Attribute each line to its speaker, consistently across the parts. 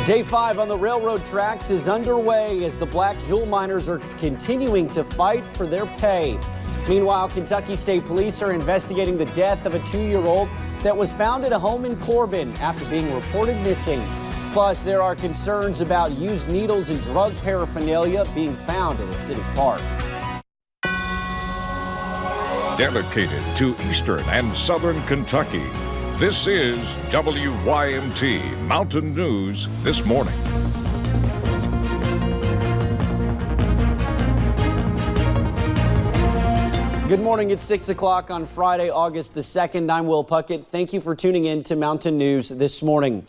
Speaker 1: Day 5 on the railroad tracks is underway as the black jewel miners are continuing to fight for their pay. Meanwhile, Kentucky State Police are investigating the death of a 2-year-old that was found at a home in Corbin after being reported missing. Plus, there are concerns about used needles and drug paraphernalia being found in a city park.
Speaker 2: Dedicated to Eastern and Southern Kentucky, this is WYMT Mountain News This Morning.
Speaker 1: Good morning. It's 6 o'clock on Friday, August the 2nd. I'm Will Puckett. Thank you for tuning in to Mountain News This Morning.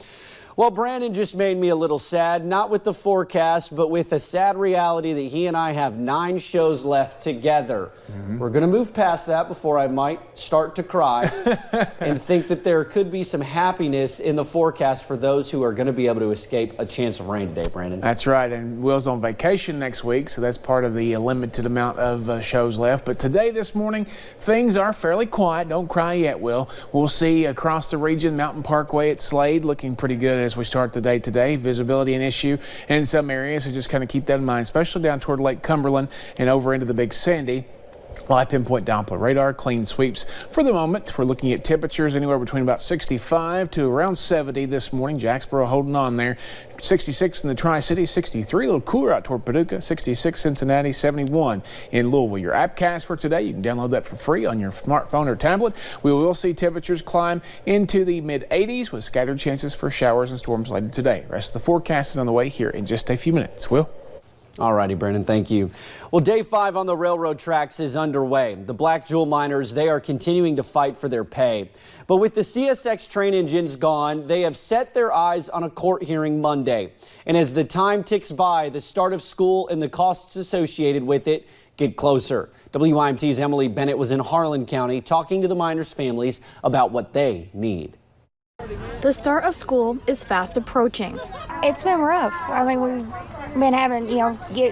Speaker 1: Well, Brandon just made me a little sad, not with the forecast, but with the sad reality that he and I have 9 shows left together. We're going to move past that before I might start to cry and think that there could be some happiness in the forecast for those who are going to be able to escape a chance of rain today, Brandon.
Speaker 3: That's right, and Will's on vacation next week, so that's part of the limited amount of shows left. But today, this morning, things are fairly quiet. Don't cry yet, Will. We'll see across the region, Mountain Parkway at Slade looking pretty good as we start the day today. Visibility an issue in some areas, so just kind of keep that in mind, especially down toward Lake Cumberland and over into the Big Sandy. Live pinpoint Doppler radar, clean sweeps. For the moment, we're looking at temperatures anywhere between about 65 to around 70 this morning. Jacksboro holding on there. 66 in the Tri-City, 63, a little cooler out toward Paducah, 66 Cincinnati, 71 in Louisville. Your appcast for today, you can download that for free on your smartphone or tablet. We will see temperatures climb into the mid-80s with scattered chances for showers and storms later today. Rest of the forecast is on the way here in just a few minutes. Will?
Speaker 1: All righty, Brandon, thank you. Well, day 5 on the railroad tracks is underway. The black jewel miners, they are continuing to fight for their pay. But with the CSX train engines gone, they have set their eyes on a court hearing Monday. And as the time ticks by, the start of school and the costs associated with it get closer. WYMT's Emily Bennett was in Harlan County talking to the miners' families about what they need.
Speaker 4: The start of school is fast approaching.
Speaker 5: It's been rough. I mean, we've been having,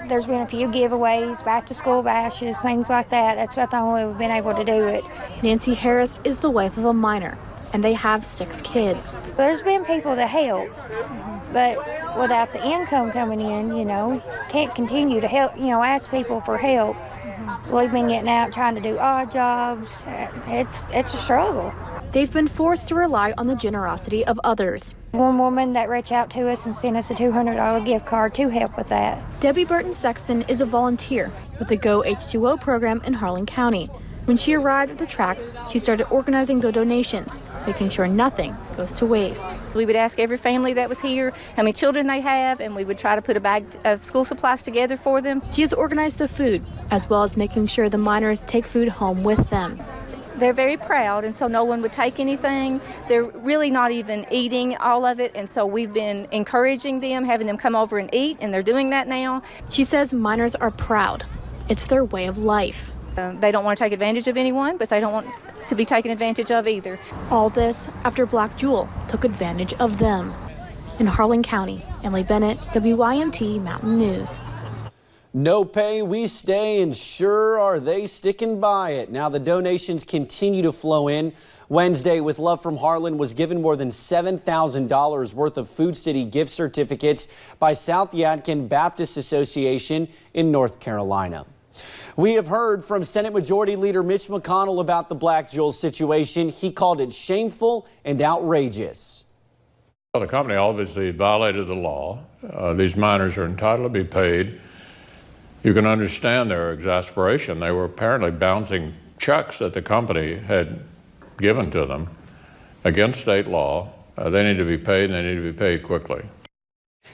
Speaker 5: there's been a few giveaways, back to school bashes, things like that. That's about the only way we've been able to do it.
Speaker 4: Nancy Harris is the wife of a miner, and they have 6 kids.
Speaker 5: There's been people to help, but without the income coming in, can't continue to help, ask people for help. So we've been getting out trying to do odd jobs. It's a struggle.
Speaker 4: They've been forced to rely on the generosity of others.
Speaker 5: One woman that reached out to us and sent us a $200 gift card to help with that.
Speaker 4: Debbie Burton Sexton is a volunteer with the Go H2O program in Harlan County. When she arrived at the tracks, she started organizing the donations, making sure nothing goes to waste.
Speaker 6: We would ask every family that was here how many children they have, and we would try to put a bag of school supplies together for them.
Speaker 4: She has organized the food, as well as making sure the miners take food home with them.
Speaker 6: They're very proud, and so no one would take anything. They're really not even eating all of it, and so we've been encouraging them, having them come over and eat, and they're doing that now.
Speaker 4: She says miners are proud. It's their way of life.
Speaker 6: They don't want to take advantage of anyone, but they don't want to be taken advantage of either.
Speaker 4: All this after Black Jewel took advantage of them. In Harlan County, Emily Bennett, WYMT Mountain News.
Speaker 1: No pay, we stay, and sure are they sticking by it. Now the donations continue to flow in. Wednesday, With Love from Harlan was given more than $7,000 worth of Food City gift certificates by South Yadkin Baptist Association in North Carolina. We have heard from Senate Majority Leader Mitch McConnell about the Black Jewel situation. He called it shameful and outrageous.
Speaker 7: Well, the company obviously violated the law. These miners are entitled to be paid. You can understand their exasperation. They were apparently bouncing checks that the company had given to them against state law. They need to be paid, and they need to be paid quickly.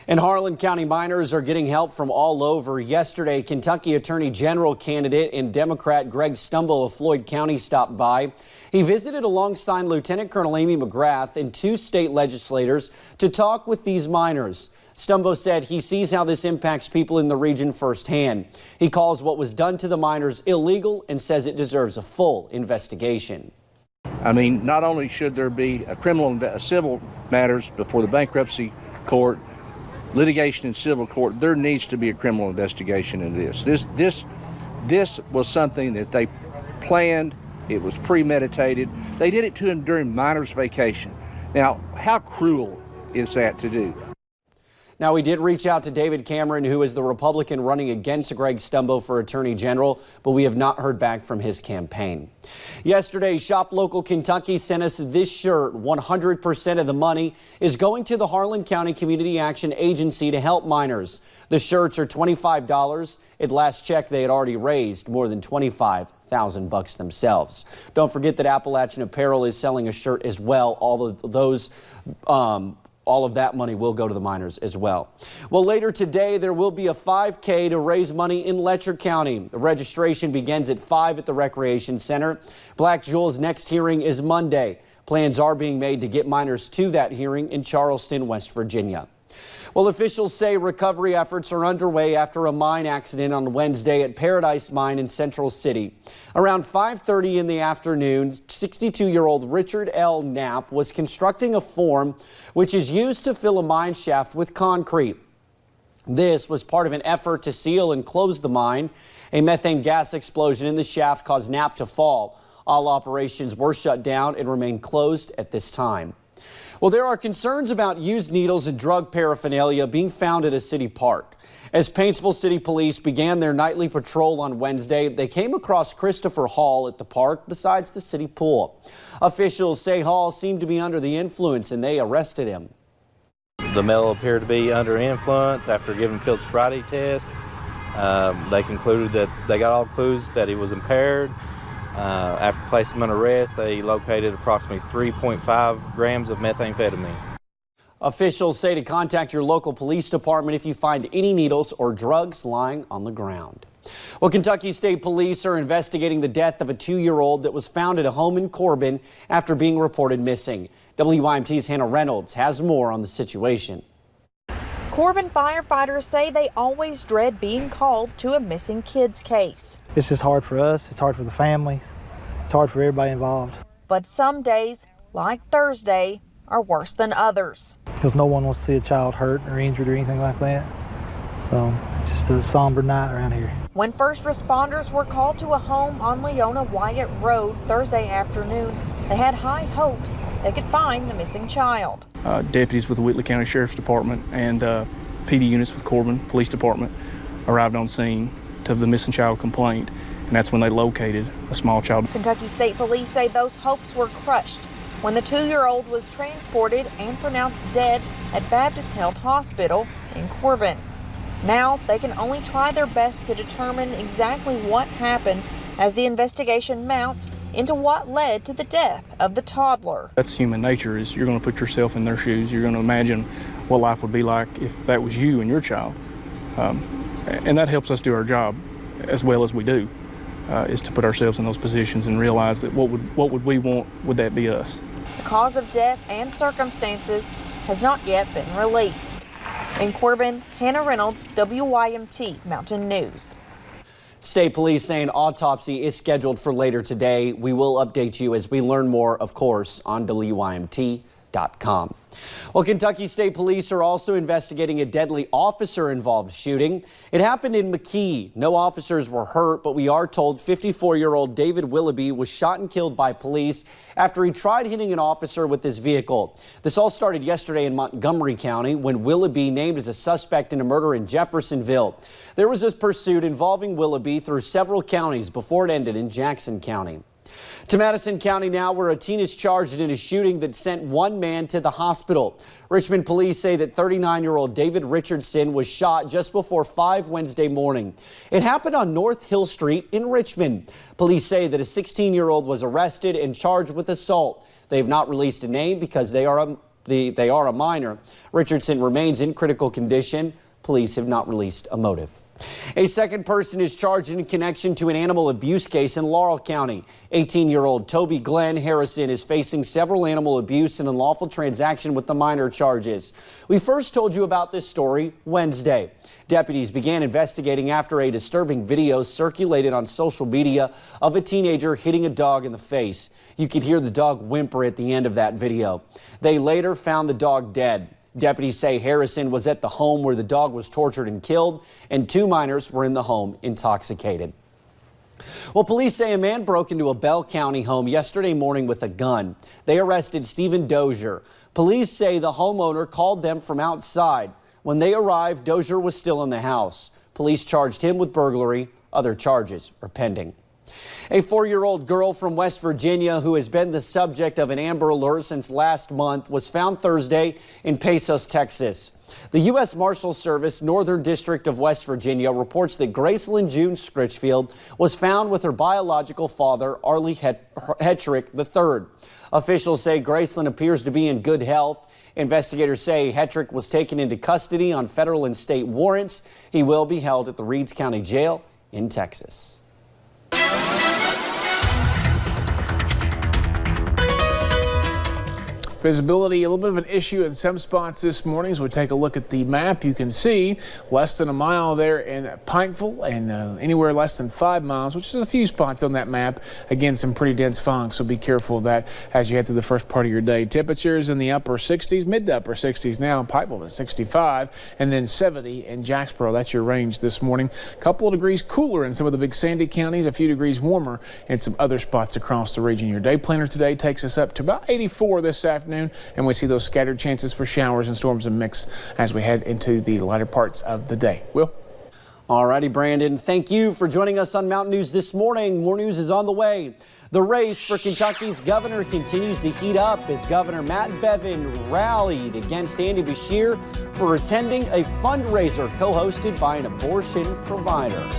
Speaker 1: And Harlan County miners are getting help from all over. Yesterday, Kentucky Attorney General candidate and Democrat Greg Stumbo of Floyd County stopped by. He visited alongside Lieutenant Colonel Amy McGrath and 2 state legislators to talk with these miners. Stumbo said he sees how this impacts people in the region firsthand. He calls what was done to the miners illegal and says it deserves a full investigation.
Speaker 8: I mean, not only should there be a civil matters before the bankruptcy court, litigation in civil court, there needs to be a criminal investigation in this. This was something that they planned. It was premeditated. They did it to him during miners' vacation. Now, how cruel is that to do?
Speaker 1: Now, we did reach out to David Cameron, who is the Republican running against Greg Stumbo for Attorney General, but we have not heard back from his campaign. Yesterday, Shop Local Kentucky sent us this shirt. 100% of the money is going to the Harlan County Community Action Agency to help minors. The shirts are $25. At last check, they had already raised more than $25,000 themselves. Don't forget that Appalachian Apparel is selling a shirt as well. All of that money will go to the minors as well. Well, later today, there will be a 5K to raise money in Letcher County. The registration begins at 5 at the Recreation Center. Black Jewel's next hearing is Monday. Plans are being made to get minors to that hearing in Charleston, West Virginia. Well, officials say recovery efforts are underway after a mine accident on Wednesday at Paradise Mine in Central City. Around 5:30 in the afternoon, 62-year-old Richard L. Knapp was constructing a form which is used to fill a mine shaft with concrete. This was part of an effort to seal and close the mine. A methane gas explosion in the shaft caused Knapp to fall. All operations were shut down and remain closed at this time. Well, there are concerns about used needles and drug paraphernalia being found at a city park. As Paintsville City Police began their nightly patrol on Wednesday, they came across Christopher Hall at the park besides the city pool. Officials say Hall seemed to be under the influence and they arrested him.
Speaker 9: The male appeared to be under influence after giving field sobriety test. They concluded that they got all clues that he was impaired. After placing him under arrest, they located approximately 3.5 grams of methamphetamine.
Speaker 1: Officials say to contact your local police department if you find any needles or drugs lying on the ground. Well, Kentucky State Police are investigating the death of a 2-year-old that was found at a home in Corbin after being reported missing. WYMT's Hannah Reynolds has more on the situation.
Speaker 10: Corbin firefighters say they always dread being called to a missing kids case.
Speaker 11: It's just hard for us, it's hard for the family, it's hard for everybody involved.
Speaker 10: But some days, like Thursday, are worse than others.
Speaker 11: Because no one wants to see a child hurt or injured or anything like that. So it's just a somber night around here.
Speaker 10: When first responders were called to a home on Leona Wyatt Road Thursday afternoon, they had high hopes they could find the missing child.
Speaker 12: Deputies with the Whitley County Sheriff's Department and PD units with Corbin Police Department arrived on scene to the missing child complaint, and that's when they located a small child.
Speaker 10: Kentucky State Police say those hopes were crushed when the 2-year-old was transported and pronounced dead at Baptist Health Hospital in Corbin. Now they can only try their best to determine exactly what happened as the investigation mounts into what led to the death of the toddler.
Speaker 12: That's human nature, is you're going to put yourself in their shoes. You're going to imagine what life would be like if that was you and your child. And that helps us do our job as well as we do, is to put ourselves in those positions and realize that what would we want, would that be us?
Speaker 10: The cause of death and circumstances has not yet been released. In Corbin, Hannah Reynolds, WYMT Mountain News.
Speaker 1: State Police saying autopsy is scheduled for later today. We will update you as we learn more, of course, on WYMT.com. Well, Kentucky State Police are also investigating a deadly officer-involved shooting. It happened in McKee. No officers were hurt, but we are told 54-year-old David Willoughby was shot and killed by police after he tried hitting an officer with his vehicle. This all started yesterday in Montgomery County when Willoughby named as a suspect in a murder in Jeffersonville. There was a pursuit involving Willoughby through several counties before it ended in Jackson County. To Madison County now, where a teen is charged in a shooting that sent one man to the hospital. Richmond police say that 39-year-old David Richardson was shot just before 5 Wednesday morning. It happened on North Hill Street in Richmond. Police say that a 16-year-old was arrested and charged with assault. They have not released a name because they are a minor. Richardson remains in critical condition. Police have not released a motive. A second person is charged in connection to an animal abuse case in Laurel County. 18-year-old Toby Glenn Harrison is facing several animal abuse and unlawful transaction with the minor charges. We first told you about this story Wednesday. Deputies began investigating after a disturbing video circulated on social media of a teenager hitting a dog in the face. You could hear the dog whimper at the end of that video. They later found the dog dead. Deputies say Harrison was at the home where the dog was tortured and killed, and 2 minors were in the home intoxicated. Well, police say a man broke into a Bell County home yesterday morning with a gun. They arrested Stephen Dozier. Police say the homeowner called them from outside. When they arrived, Dozier was still in the house. Police charged him with burglary. Other charges are pending. A 4-year-old girl from West Virginia who has been the subject of an Amber Alert since last month was found Thursday in Paintsville, Texas. The U.S. Marshals Service Northern District of West Virginia reports that Gracelyn June Scritchfield was found with her biological father, Arlie Hetrick III. Officials say Gracelyn appears to be in good health. Investigators say Hetrick was taken into custody on federal and state warrants. He will be held at the Reeves County Jail in Texas.
Speaker 3: Visibility, a little bit of an issue in some spots this morning. As we take a look at the map, you can see less than a mile there in Paintsville and anywhere less than 5 miles, which is a few spots on that map. Again, some pretty dense fog, so be careful of that as you head through the first part of your day. Temperatures in the upper 60s, mid to upper 60s now in Paintsville at 65, and then 70 in Jacksboro. That's your range this morning. A couple of degrees cooler in some of the big sandy counties, a few degrees warmer in some other spots across the region. Your day planner today takes us up to about 84 this afternoon. And we see those scattered chances for showers and storms and mix as we head into the lighter parts of the day. Will?
Speaker 1: All righty, Brandon. Thank you for joining us on Mountain News this morning. More news is on the way. The race for Kentucky's governor continues to heat up as Governor Matt Bevin rallied against Andy Beshear for attending a fundraiser co-hosted by an abortion provider.